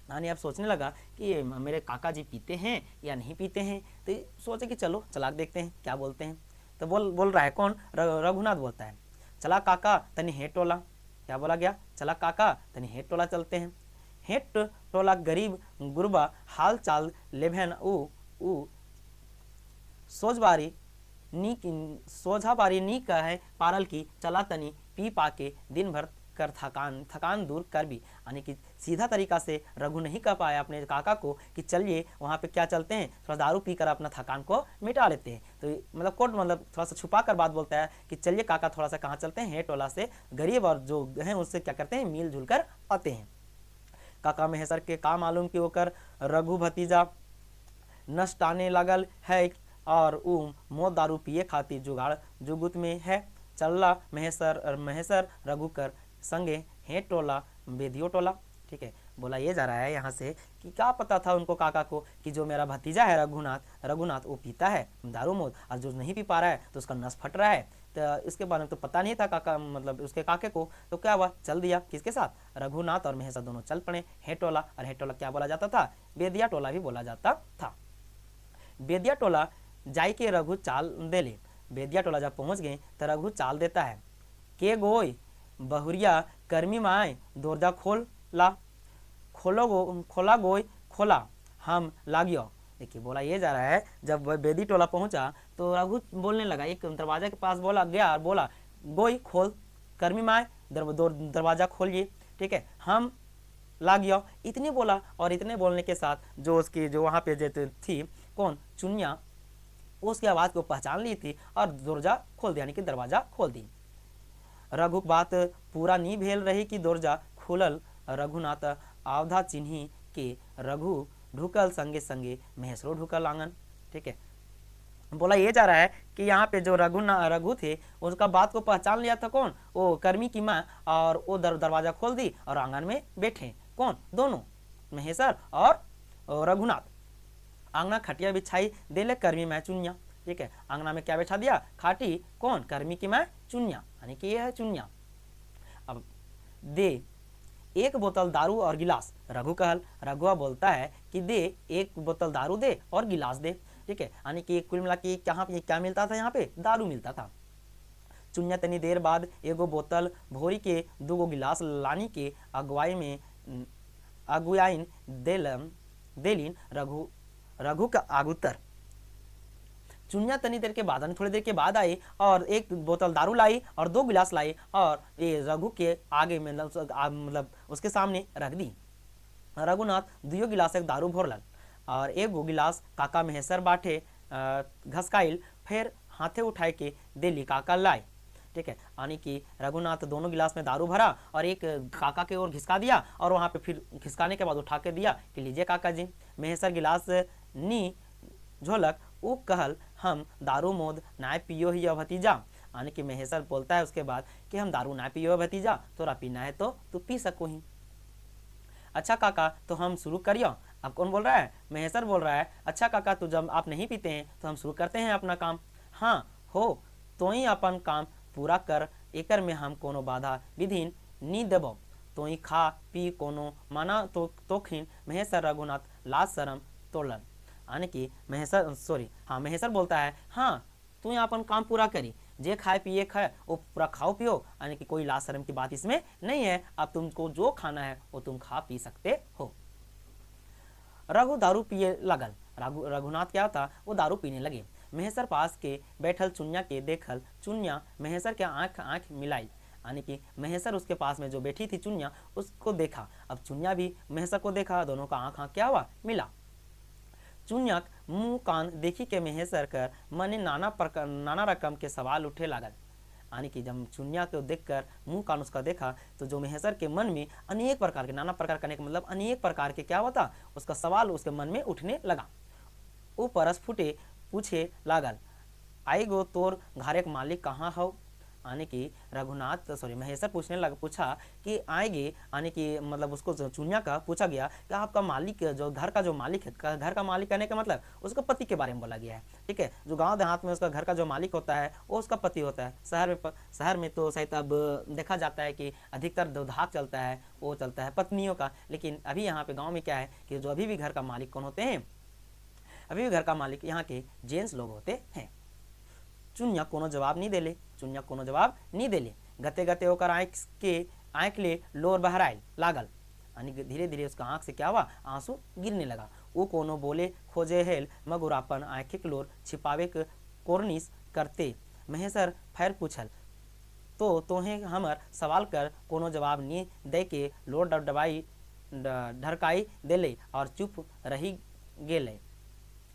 यानी अब सोचने लगा कि मेरे काका जी पीते हैं या नहीं पीते हैं, तो सोचे कि चलो चला देखते हैं क्या बोलते हैं। तो बोल रहा है कौन, रघुनाथ बोलता है चला काका तनी हेट टोला। क्या बोला गया, चला काका तनी हेट टोला चलते हैं। हेट टोला गरीब गुरबा हाल चाल लेभेन उ सोझबारी नी का है पारल की चला तनी पी पाके दिन भर कर थकान दूर कर भी। यानी कि सीधा तरीका से रघु नहीं कह पाया अपने काका को कि चलिए वहाँ पे क्या चलते हैं, थोड़ा दारू पीकर अपना थकान को मिटा लेते हैं। तो मतलब कोट मतलब थोड़ा सा छुपा कर बात बोलता है कि चलिए काका थोड़ा सा कहाँ चलते हैं, हेट टोला से गरीब और जो हैं उससे क्या करते हैं, मिल जुल कर आते हैं। काका महेसर के का मालूम कि होकर रघु भतीजा नष्ट आने लगल है और मोद दारू पिए खातिर जुगाड़ जुगुत में है। चल्ला महेसर रघु कर संगे हेट टोला बेदियो टोला। ठीक है, बोला ये जा रहा है यहाँ से कि क्या पता था उनको काका को कि जो मेरा भतीजा है रघुनाथ वो पीता है दारू मोद, और जो नहीं पी पा रहा है तो उसका नस फट रहा है। तो इसके बारे में तो पता नहीं था काका मतलब उसके काके को। तो क्या हुआ, चल दिया किसके साथ, रघुनाथ और महेसर दोनों चल पड़े हेट टोला। और हेट टोला क्या बोला जाता था, बेदिया टोला भी बोला जाता था। बेदिया टोला जाई के रघु चाल दे ले। बेदिया टोला जब पहुंच गए तो रघु चाल देता है, के गोय बहुरिया कर्मी माए दरजा खोला गोय खोला हम लागियो। देखिए बोला ये जा रहा है, जब बेदी टोला पहुंचा तो रघु बोलने लगा, एक दरवाजा के पास बोला गया और बोला गोई खोल, कर्मी माए दरवाजा खोलिए। ठीक है, हम लागियो, इतनी बोला। और इतने बोलने के साथ जो उसकी जो वहाँ पे जो थी कौन, चुनिया, उसकी आवाज़ को पहचान ली थी और दरवाजा खोल दिया, यानी कि दरवाजा खोल दी। रघु बात पूरा नहीं भेल रही कि दरवाजा खुलल। रघुनाथ आवधा चिन्ही के रघु ढुकल संगे संगे महेसरो ढुकल आंगन। ठीक है, बोला ये जा रहा है कि यहाँ पे जो रघु थे उसका बात को पहचान लिया था कौन, वो कर्मी की माँ, और वो दरवाजा खोल दी और आंगन में बैठे कौन, दोनों महेसर और रघुनाथ। आंगना खटिया बिछाई दे ले कर्मी मैं चुनिया। ठीक है, आंगना में क्या बैठा दिया, खाटी, कौन, कर्मी की मैं चुनिया, यानी कि ये है चुनिया। अब दे एक बोतल दारू और गिलास, रघु कहल, रघुआ बोलता है कि दे एक बोतल दारू दे और गिलास दे। ठीक है, यानी कि कुल मिला के क्या मिलता था, यहाँ पे दारू मिलता था। चुनिया तनी देर बाद एगो बोतल भोरी के दूगो गिलास लानी के अगुआइन देलिन रघु का आगुतर। चुनिया तनी देर के बाद थोड़ी देर के बाद आई और एक बोतल दारू लाई और 2 गिलास लाई और ये रघु के आगे में मतलब उसके सामने रख दी। रघुनाथ 2 गिलास एक दारू भोरलन और 1 गिलास काका महेसर बाटे घसकाइल, फिर हाथे उठाए के देली काका लाए। ठीक है, यानी कि रघुनाथ दोनों गिलास में दारू भरा और एक काका के ओर घिसका दिया और वहाँ पे फिर घिसकाने के बाद उठा के दिया कि लीजिए काका जी। महेसर गिलास नी झोलक उ कहल, हम दारू मोद नाय पियो ही भतीजा। यानी कि महेसर बोलता है उसके बाद कि हम दारू ना पियो भतीजा, तोरा पीना है तो तू पी सको ही। अच्छा काका तो हम शुरू करियो। अब कौन बोल रहा है, महेसर बोल रहा है, अच्छा काका तो जब आप नहीं पीते हैं तो हम शुरू करते हैं अपना काम। हाँ हो, तो ही अपन काम पूरा कर, एकर में हम कोनो बाधा विधिन नी देबो, तो ही खा पी कोनो माना तोखिन। महेसर रघुनाथ लाज शरम तोड़लन। यानी कि महेसर बोलता है, हाँ तू यहाँ अपन काम पूरा करी, जे खाए पिए खाए वो पूरा खाओ पियो, यानी कि कोई लाज शर्म की बात इसमें नहीं है। अब तुमको जो खाना है वो तुम खा पी सकते हो। रघु दारू पिए लगल। रघुनाथ क्या था, वो दारू पीने लगे। महेसर पास के बैठल चुनिया के देखल, चुनिया महेसर के आंख मिलाई, यानी कि महेसर उसके पास में जो बैठी थी चुनिया उसको देखा। अब चुनिया भी महेसर को देखा, दोनों का आंख क्या हुआ, मिला। चुनिया मुंह कान देखी के महेसर कर मने नाना रकम के सवाल उठे लागल। यानी कि जब चुनिया को देखकर मुंह कान उसका देखा तो जो महेसर के मन में अनेक प्रकार के, नाना प्रकार करने का मतलब अनेक प्रकार के क्या होता, उसका सवाल उसके मन में उठने लगा। वो परस फुटे पूछे लागल, आई गो तोर घरे के मालिक कहाँ हो। यानी कि महेसर पूछा कि आएंगे, यानी कि मतलब उसको चुनिया का पूछा गया कि आपका मालिक, जो घर का जो मालिक है, घर का मालिक कहने का मतलब उसका पति के बारे में बोला गया है। ठीक है, जो गांव देहात में उसका घर का जो मालिक होता है वो उसका पति होता है। शहर में तो शायद अब देखा जाता है कि अधिकतर दोधाक चलता है, वो चलता है पत्नियों का। लेकिन अभी यहाँ पे गाँव में क्या है कि जो अभी भी घर का मालिक कौन होते हैं, अभी भी घर का मालिक यहाँ के जेंट्स लोग होते हैं। चुनिया कोनो जवाब नहीं देले, चुनिया कोनो जवाब नहीं देले। गते गते होकर आँख ले लोर बहराइल लागल, यानी धीरे धीरे उसका आँख से क्या हुआ, आंसू गिरने लगा। वो कोनो बोले खोजे हेल मगर अपन आँखिक लोर छिपावे के कोरनिस करते। महेशर फैर पूछल तो तोहें हमर सवाल कर कोनो जवाब नहीं दे के लोर डबडबाई ढरकाई देले और चुप रही गेले।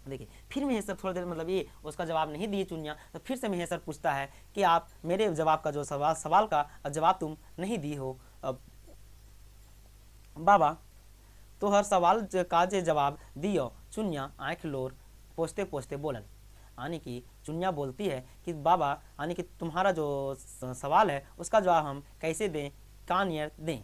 देखिए फिर महेशर थोड़ी देर मतलब ये उसका जवाब नहीं दिए चुनिया, तो फिर से महेशर पूछता है कि आप मेरे जवाब का जो सवाल का जवाब तुम नहीं दी हो बाबा, तो हर सवाल का जे जवाब दियो। चुनिया आँख लोर पोछते पोछते बोलल, यानी कि चुनिया बोलती है कि बाबा यानी कि तुम्हारा जो सवाल है उसका जवाब हम कैसे दें, कानियर दें।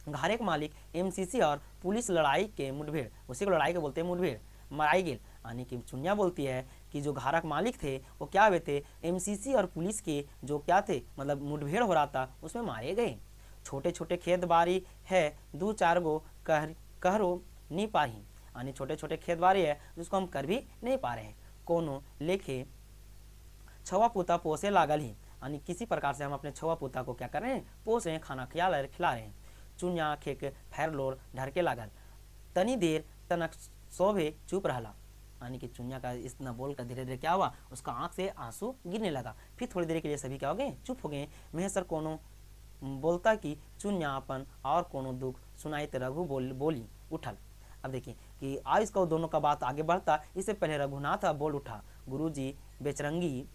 घारे के मालिक एमसीसी और पुलिस लड़ाई के मुठभेड़, उसी को लड़ाई के बोलते हैं मुठभेड़, मराई गेल। यानी कि चुनिया बोलती है कि जो घारा के मालिक थे वो क्या हुए थे, एमसीसी और पुलिस के जो क्या थे मतलब मुठभेड़ हो रहा था उसमें मारे गए। छोटे छोटे खेत बाड़ी है दो चार गो कहरो नहीं पाही, यानी छोटे छोटे खेत बाड़ी है जिसको हम कर भी नहीं पा रहे हैं। कोनो लेखे छवा पोता पोसे लागल ही, यानी किसी प्रकार से हम अपने छवा पोता को क्या कर रहे हैं, पोस रहे हैं, खाना खिला रहे हैं। चुनिया आँखें के फैर लोर ढरके लागल, तनी देर तनक सोभे चुप रहला, यानी कि चुनिया का इतना बोल कर धीरे धीरे क्या हुआ, उसका आँख से आंसू गिरने लगा। फिर थोड़ी देर के लिए सभी क्या हो गए, चुप हो गए। महेशर कोनो बोलता कि चुनिया अपन और कोनो दुख सुनाई तो रघु बोली उठल। अब देखिए कि आज का दोनों का बात आगे बढ़ता, इससे पहले रघुनाथ बोल उठा, गुरुजी बेचरंगी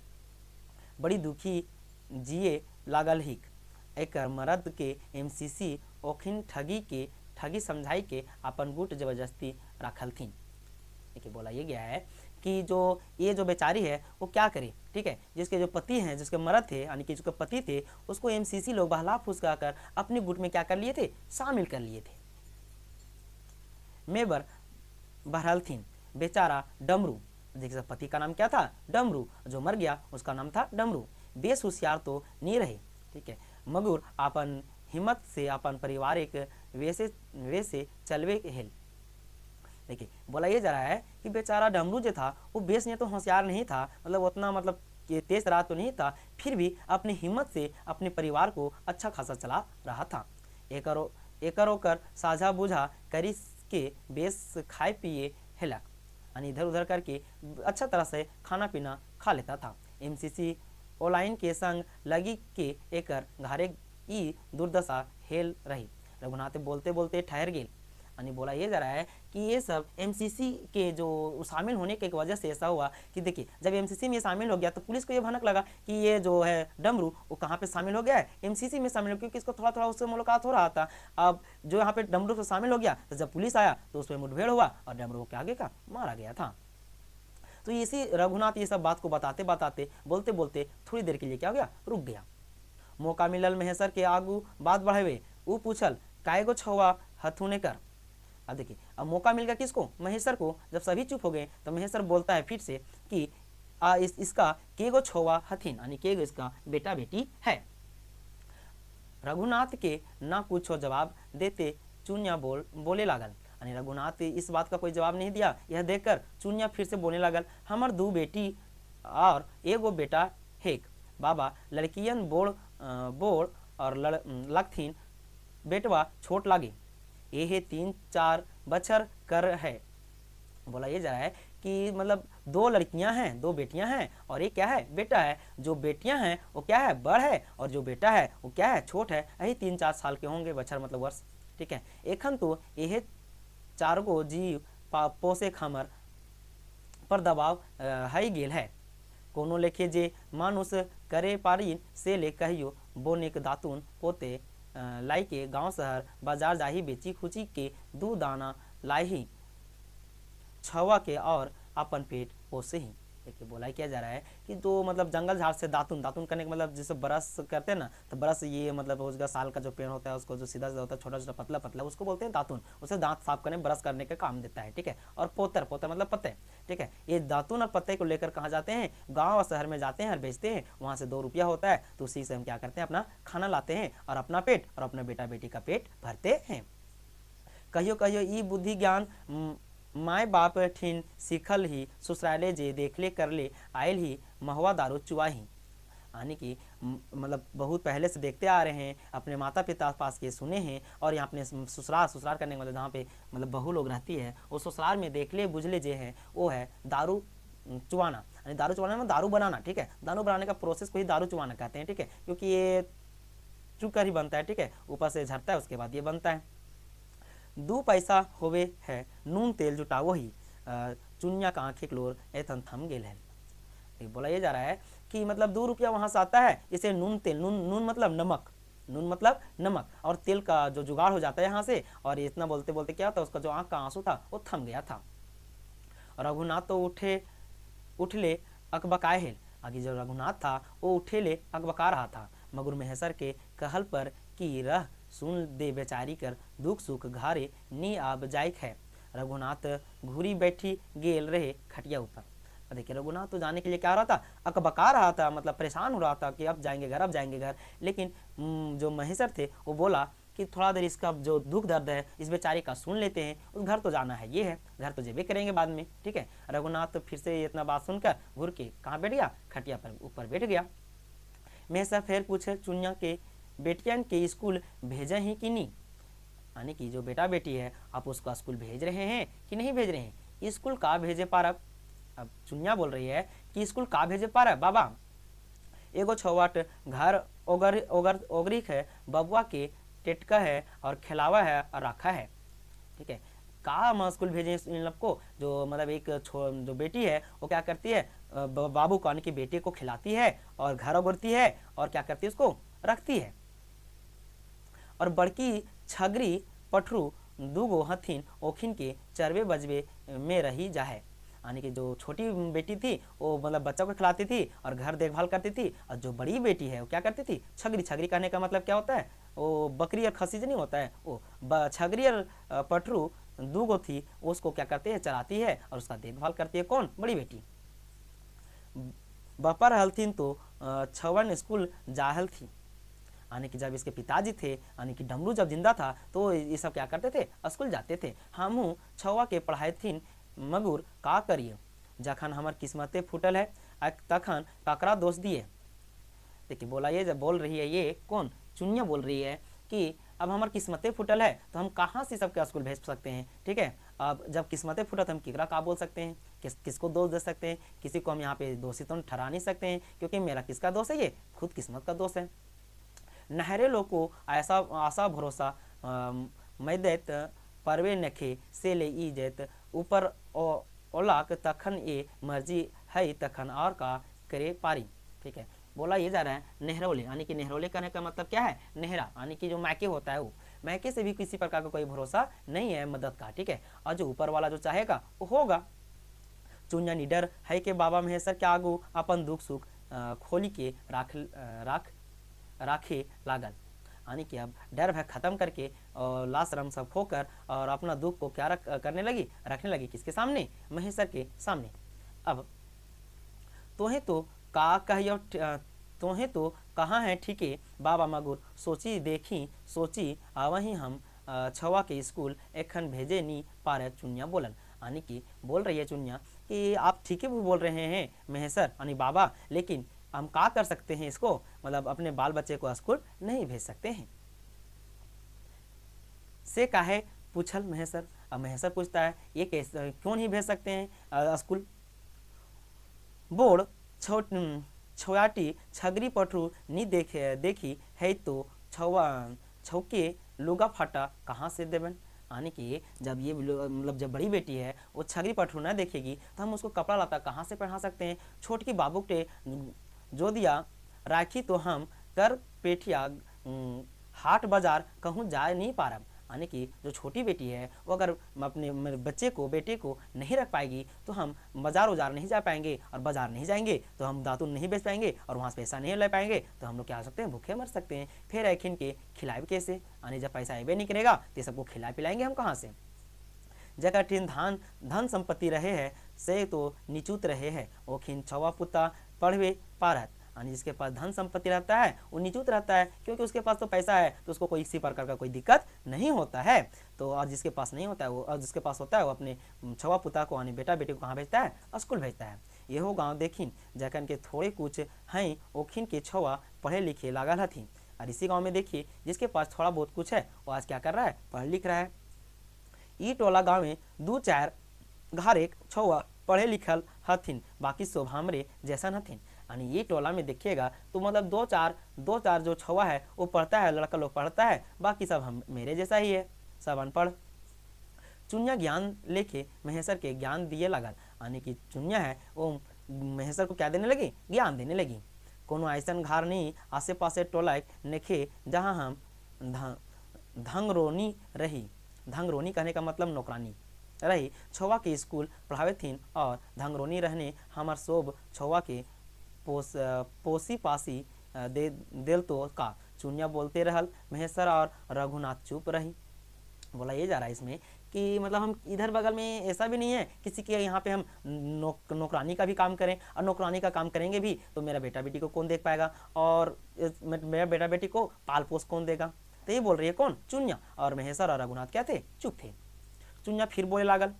बड़ी दुखी जिए लागल हिक, एक मरद के एमसीसी ओखिन ठगी समझाई के अपन गुट जबरदस्ती रखल थी। देखिए बोला ये गया है कि जो ये जो बेचारी है वो क्या करे, ठीक है, जिसके जो पति हैं, जिसके मर्द थे यानी कि जिसके पति थे, उसको एमसीसी लोग बहला फुसका कर अपने गुट में क्या कर लिए थे, शामिल कर लिए थे। मेबर बहरल थी बेचारा डमरू, देखिए पति का नाम क्या था, डमरू, जो मर गया उसका नाम था डमरू। बेस होशियार तो नहीं रहे, ठीक है, मगर अपन हिम्मत से अपन परिवार एक वैसे चलवे हेल। देखिए बोला ये जा रहा है कि बेचारा डमरू जो था वो बेस में तो होशियार नहीं था, मतलब उतना मतलब तेज राह तो नहीं था, फिर भी अपनी हिम्मत से अपने परिवार को अच्छा खासा चला रहा था। एकरो कर साझा बुझा करी के बेस खाए पिए हेलक, यानी इधर उधर करके अच्छा तरह से खाना पीना खा लेता था। एमसीसी ओलाइन के संग लगी के एकर घारे ई दुर्दशा हेल रही। रघुनाथ बोलते बोलते ठहर गए, यानी बोला ये जा रहा है कि ये सब एमसीसी के जो शामिल होने के वजह से ऐसा हुआ कि देखिए जब एमसीसी में शामिल हो गया तो पुलिस को ये भनक लगा कि ये जो है डमरू वो कहाँ पे शामिल हो गया है, एमसीसी में शामिल हो, क्योंकि इसको थोड़ा थोड़ा उससे मुलाकात हो रहा था। अब जो यहाँ पे डमरू से शामिल हो गया तो जब पुलिस आया तो उसमें मुठभेड़ हुआ और डमरू के आगे का मारा गया था। तो इसी रघुनाथ ये सब बात को बताते बताते बोलते बोलते थोड़ी देर के लिए क्या हो गया, रुक गया। मौका मिलल महेशर के आगू बात बढ़ावे, वो पूछल कायगो छवा हथुने कर। अब देखिए अब मौका मिल गया किसको, महेशर को। जब सभी चुप हो गए तो महेशर बोलता है फिर से कि इसका केगो छोवा हथिन, यानी केगो इसका बेटा बेटी है। रघुनाथ के ना कुछ जवाब देते चुनिया बोले लागल, यानी रघुनाथ इस बात का कोई जवाब नहीं दिया। यह देखकर चुनिया फिर से बोलने लागल, हमर दो बेटी और एगो बेटा हेक बाबा, लड़कियन बोड़ और लगथिन, बेटवा छोट लागे, ये 3-4 बछर कर है। बोला ये जा रहा है कि मतलब 2 लड़कियां हैं, 2 बेटियां हैं और एक क्या है, बेटा है। जो बेटियां हैं वो क्या है, बड़ है, और जो बेटा है वो क्या है, छोट है। यही 3-4 साल के होंगे, बछर मतलब वर्ष, ठीक है। एखन तो यह 4 गो जीव पोसे खमर पर दबाव है गेल है। कोनो लेखे जे मानुष करे पारी से ले कहियो बोने के दातुन पोते लाई के गांव शहर बाजार जाही बेची खुची के 2 दाना लाई छवा के और अपन पेट पोसे ही। देखिए बोला क्या जा रहा है कि तो मतलब जंगल झाड़ से दातुन करने का मतलब जैसे ब्रश करते हैं ना, तो ब्रश ये मतलब उसका साल का जो पेड़ होता है उसको जो सीधा सीधा होता है, छोटा छोटा पतला पतला, उसको बोलते हैं दातुन। उसे दांत साफ करने ब्रश करने का काम देता है, ठीक है। और पोतर मतलब पत्ते, ठीक है। ये दातुन और पत्ते को लेकर कहाँ जाते हैं, गाँव और शहर में जाते हैं और बेचते हैं। वहाँ से 2 रुपया होता है, तो उसी से हम क्या करते हैं, अपना खाना लाते हैं और अपना पेट और अपने बेटा बेटी का पेट भरते हैं। कहियो कहियो ई बुद्धि ज्ञान माय बाप ठीन सीखल ही ससुराले जे देखले करले आयल ही महुआ दारू चुआही। यानी कि मतलब बहुत पहले से देखते आ रहे हैं, अपने माता पिता पास के सुने हैं, और यहाँ अपने ससुराल करने के मतलब जहाँ पे मतलब बहू लोग रहती है वो ससुराल में देखले बुझले जे है वो है दारू चुआना। यानी दारू चुआना में दारू बनाना, ठीक है, दारू बनाने का प्रोसेस को ही दारू चुआना कहते हैं, ठीक है, क्योंकि ये चुकर ही बनता है, ठीक है, ऊपर से झरता है उसके बाद ये बनता है। 2 पैसा होवे है नून तेल जुटावो ही चुनिया का आंखें क्लोर एतन थम गेल है। बोला ये जा रहा है कि मतलब 2 रुपया वहां से आता है, इसे नून तेल, नून मतलब नमक, नून मतलब नमक, और तेल का जो जुगाड़ हो जाता है यहाँ से, और इतना बोलते बोलते क्या था उसका जो आंख का आंसू था वो थम गया था। रघुनाथ तो उठले अकबकाए हेल। आगे जो रघुनाथ था वो उठेले अकबका रहा था मगर महेसर के कहल पर कि रह सुन दे बेचारी कर दुख सुख घारे नी आब जायक है। रघुनाथ घूरी बैठी गेल रहे खटिया ऊपर। देखिए रघुनाथ तो जाने के लिए क्या रहा था, अकबका रहा था, मतलब परेशान हो रहा था कि अब जाएंगे घर, अब जाएंगे घर। लेकिन जो महेसर थे वो बोला कि थोड़ा देर इसका जो दुख दर्द है इस बेचारे का सुन लेते हैं, उस घर तो जाना है, ये है घर तो जेबे करेंगे बाद में, ठीक है। रघुनाथ तो फिर से इतना बात सुनकर घूर के कहाँ बैठ गया, खटिया पर ऊपर बैठ गया। महेसर फिर पूछे चुनिया के बेटियन के स्कूल भेजे ही कि नहीं, यानी कि जो बेटा बेटी है आप उसका स्कूल भेज रहे हैं कि नहीं भेज रहे हैं, स्कूल का भेजे पारब। अब चुनिया बोल रही है कि स्कूल का भेजे पारब बाबा, एगो छवाट घर ओगरिक है, बबुआ के टेटका है और खिलावा है और रखा है, ठीक है। का हम स्कूल भेजें इन लोग को, जो मतलब एक जो बेटी है वो क्या करती है, बाबू को यानी कि बेटे को खिलाती है और घर ओगरती है और क्या करती है उसको रखती है। और बड़की छगरी पठरू दूगो हथिन ओखिन के चरवे बजबे में रही जाए। यानी कि जो छोटी बेटी थी वो मतलब बच्चों को खिलाती थी और घर देखभाल करती थी, और जो बड़ी बेटी है वो क्या करती थी, छगरी। छगरी कहने का मतलब क्या होता है, वो बकरी और खसी नहीं होता है, वो छगरी और पठरू दूगो थी, उसको क्या करती है, चराती है और उसका देखभाल करती है, कौन, बड़ी बेटी। बपर हलथिन तो छवन स्कूल जाहल थी। यानी कि जब इसके पिताजी थे, यानी कि डमरू जब जिंदा था तो ये सब क्या करते थे, स्कूल जाते थे। हमू छवा के पढ़ाई थी मगुर का करिए, जखन हमार किस्मते फूटल है तखन ककरा दोष दिए। देखिए बोला ये जब बोल रही है, ये कौन, चुनिया बोल रही है कि अब हमार किस्मतें फूटल है तो हम कहाँ से सबके स्कूल भेज सकते हैं, ठीक है। अब जब किस्मतें फूटा तो हम किकरा का बोल सकते हैं, किसको दोष दे सकते हैं, किसी को हम यहाँ पे दोषी तो ठहरा नहीं सकते हैं, क्योंकि मेरा किसका दोष है, ये खुद किस्मत का दोष है। नहरे लोग को ऐसा आशा भरोसा मैदैत परवे नखे से ले ई जैत ऊपर ओलाक तखन ये मर्जी है तखन और का करे पारी, ठीक है। बोला ये जा रहा है नेहरौले, यानी कि नेहरौले करने का मतलब क्या है, नेहरा, यानी कि जो मैके होता है वो मैके से भी किसी प्रकार का कोई भरोसा नहीं है मदद का, ठीक है, और जो ऊपर वाला जो चाहेगा वो होगा। चुनिया निडर है के बाबा महेसर के आगू अपन दुख सुख खोली के राखे लागल। यानी कि अब डर भय खत्म करके और लाश रम सब खोकर और अपना दुख को क्या रखने लगी, किसके सामने, महेसर के सामने। अब तोहे तो का कहियो, तोहे तो कहाँ है ठीके बाबा मगुर सोची देखी सोची आवही हम छवा के स्कूल एखन भेजे नी पारे चुनिया बोलन। यानी कि बोल रही है चुनिया कि आप ठीक ही बोल रहे हैं महेसर यानी बाबा, लेकिन हम क्या कर सकते हैं, इसको मतलब अपने बाल बच्चे को स्कूल नहीं भेज सकते हैं। से काहे पूछल महेसर। अब महेसर पूछता है ये कैसे, क्यों नहीं भेज सकते हैं स्कूल। बोर्ड छोयाटी छगरी पठरू नी देखी है तो छौके लुगा फाटा कहाँ से देवन। यानी कि जब ये मतलब जब बड़ी बेटी है वो छगरी पठरू ना देखेगी तो हम उसको कपड़ा लाता कहाँ से पहना सकते हैं। छोटकी बाबू के जो दिया राखी तो हम कर पेठिया हाट बाजार कहूँ जा नहीं पा रहा। यानी कि जो छोटी बेटी है वो अगर अपने बच्चे को बेटे को नहीं रख पाएगी तो हम बाजार उजार नहीं जा पाएंगे, और बाजार नहीं जाएंगे तो हम दातुन नहीं बेच पाएंगे, और वहाँ से पैसा नहीं ले पाएंगे तो हम लोग क्या हो सकते हैं, भूखे मर सकते हैं। फिर आखिर के खिलाए कैसे, यानी जब पैसा अबे नहीं करेगा तो सबको खिला पिलाएंगे हम कहाँ से। जगह ठीन धन संपत्ति रहे है से तो निचुत रहे है ओखिन छवा पुता पढ़वे पारत। यानी जिसके पास धन संपत्ति रहता है वो निजुत रहता है, क्योंकि उसके पास तो पैसा है तो उसको कोई किसी प्रकार का कोई दिक्कत नहीं होता है। तो और जिसके पास नहीं होता है वो, और जिसके पास होता है वो अपने छवा पुता को यानी बेटा बेटी को कहाँ भेजता है, स्कूल भेजता है। यहो गाँव देखिन जखन के थोड़े कुछ हैं ओखिन के छवा पढ़े लिखे लागल हथिन। और इसी गाँव में देखिए जिसके पास थोड़ा बहुत कुछ है वो आज क्या कर रहा है, पढ़ लिख रहा है। ई टोला गाँव में 2-4 घारेक छौआ पढ़े लिखल हथिन, बाकी सब हमरे जैसा हथिन। यानी ये टोला में देखिएगा तो मतलब दो चार जो छौआ है वो पढ़ता है, लड़का लोग पढ़ता है, बाकी सब हम मेरे जैसा ही है, सब अनपढ़। चुनिया ज्ञान लेके महेश्वर के ज्ञान दिए लगल, यानी कि चुनिया है वो महेश्वर को क्या देने लगी, ज्ञान देने लगी। कोनो ऐसा घर नहीं आसे पासे टोला नेखे जहाँ हम धंगरोनी रही, धंगरोनी कहने का मतलब नौकरानी रही, छौवा के स्कूल पढ़ावे थीन और धंगरोनी रहने हमार सोब छौवा के पोसी पासी दिल तो का। चुनिया बोलते रहल महेश्वर और रघुनाथ चुप रही। बोला ये जा रहा है इसमें कि मतलब हम इधर बगल में ऐसा भी नहीं है किसी के यहाँ पे हम नौकरानी का भी काम करें, और नौकरानी का काम करेंगे भी तो मेरा बेटा बेटी को कौन देख पाएगा, और मेरा बेटा बेटी को पाल पोस कौन देगा। तो ये बोल रही है कौन, चुनिया। और महेश्वर और रघुनाथ क्या थे, चुप थे। चुनिया फिर बोले लागल,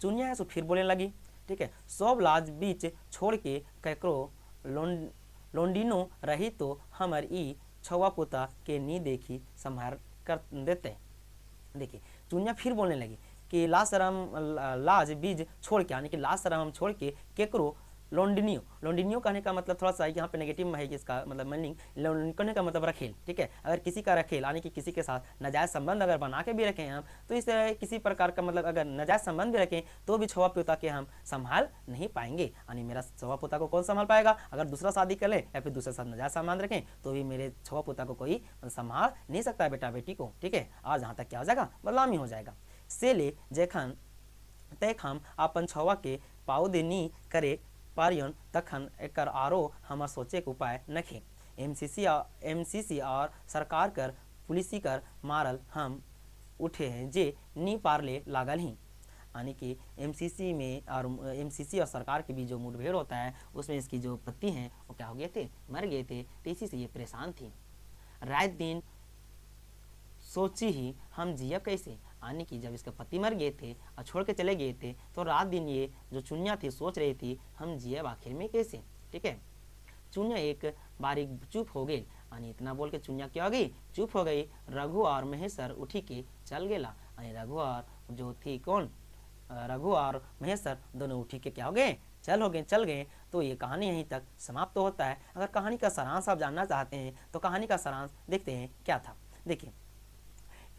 चुनिया है सो फिर बोलने लगी, ठीक है, सब लाज बीच छोड़ के ककरो लोंडिनो रही तो हमर ई छवा पुता के नी देखी संभार कर देते। देखिए चुनिया फिर बोलने लगी कि लाज बीज छोड़ के, यानी कि लाज शरम हम छोड़ के केकरो लोंडिनियो, लोंडिनियो कहने का मतलब थोड़ा सा यहाँ पे नेगेटिव में है कि इसका मतलब मीनिंग, कहने का मतलब रखेल, ठीक है। अगर किसी का रखेल यानी कि किसी के साथ नाजायज संबंध अगर बना के भी रखें हम, तो इस किसी प्रकार का मतलब अगर नाजायज संबंध भी रखें तो भी छवा पोता के हम संभाल नहीं पाएंगे। यानी मेरा छवा पोता को कौन संभाल पाएगा, अगर दूसरा शादी कर ले या फिर दूसरे साथ नाजायज संबंध रखें तो भी मेरे छवा पोता को कोई संभाल नहीं सकता है, बेटा बेटी को, ठीक है। और जहाँ तक क्या हो जाएगा, बदनामी हो जाएगा। से ले जेखन तैक हम अपन छवा के पाउदेनी करे पारियन तखन एकर आरो हमार सोचे के उपाय नखे। एमसीसी और सरकार कर पुलिसी कर मारल हम उठे हैं जे नी पारले लागल ही। यानी कि एमसीसी में और एमसीसी और सरकार के बीच जो मुठभेड़ होता है उसमें इसकी जो पति हैं वो क्या हो गए थे, मर गए थे, तो इसी से ये परेशान थी। रात दिन सोची ही हम जिया कैसे, यानी कि जब इसके पति मर गए थे और छोड़ के चले गए थे तो रात दिन ये जो चुनिया थी सोच रही थी हम जिए आखिर में कैसे, ठीक है। चुनिया एक बारी चुप हो गई, यानी इतना बोल के चुनिया क्या हो गई, चुप हो गई। रघु और महेश्वर उठी के चल गेला, यानी रघु और जो थी कौन, रघु और महेश्वर दोनों उठी के क्या हो गए, चल गए। तो ये कहानी यहीं तक समाप्त होता है। अगर कहानी का सारांश आप जानना चाहते हैं तो कहानी का सारांश देखते हैं क्या था। देखिए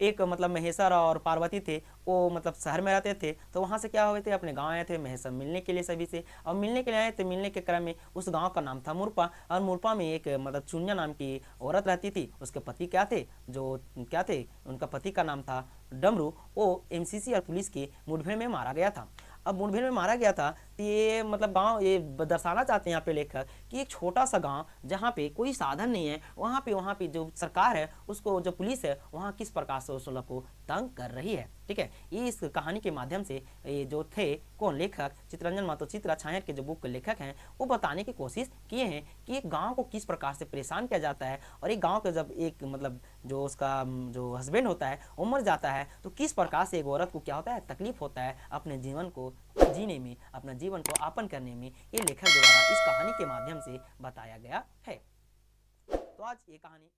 एक मतलब महेश्वर और पार्वती थे, वो मतलब शहर में रहते थे, तो वहाँ से क्या हुए थे, अपने गांव आए थे महेश्वर मिलने के लिए सभी से, और मिलने के लिए आए थे। मिलने के क्रम में उस गांव का नाम था मुरपा, और मुरपा में एक मतलब चुनिया नाम की औरत रहती थी। उसके पति क्या थे, उनका पति का नाम था डमरू। वो एमसीसी और पुलिस की मुठभेड़ में मारा गया था। अब मुठभेड़ में मारा गया था तो ये मतलब गांव ये दर्शाना चाहते हैं यहाँ पे लेखक कि एक छोटा सा गांव जहाँ पे कोई साधन नहीं है, वहाँ पे जो सरकार है उसको, जो पुलिस है वहाँ किस प्रकार से उस लोग को तंग कर रही है, ठीक है। ये इस कहानी के माध्यम से ये जो थे कौन लेखक चित्रंजन महतो चित्रा छायर के जो बुक के लेखक हैं वो बताने की कोशिश किए हैं कि एक गाँव को किस प्रकार से परेशान किया जाता है, और एक गाँव का जब एक मतलब जो उसका जो हस्बैंड होता है वो मर जाता है तो किस प्रकार से एक औरत को क्या होता है, तकलीफ होता है अपने जीवन को जीने में, अपना जीवन को यापन करने में। ये लेखक द्वारा इस कहानी के माध्यम से बताया गया है। तो आज ये कहानी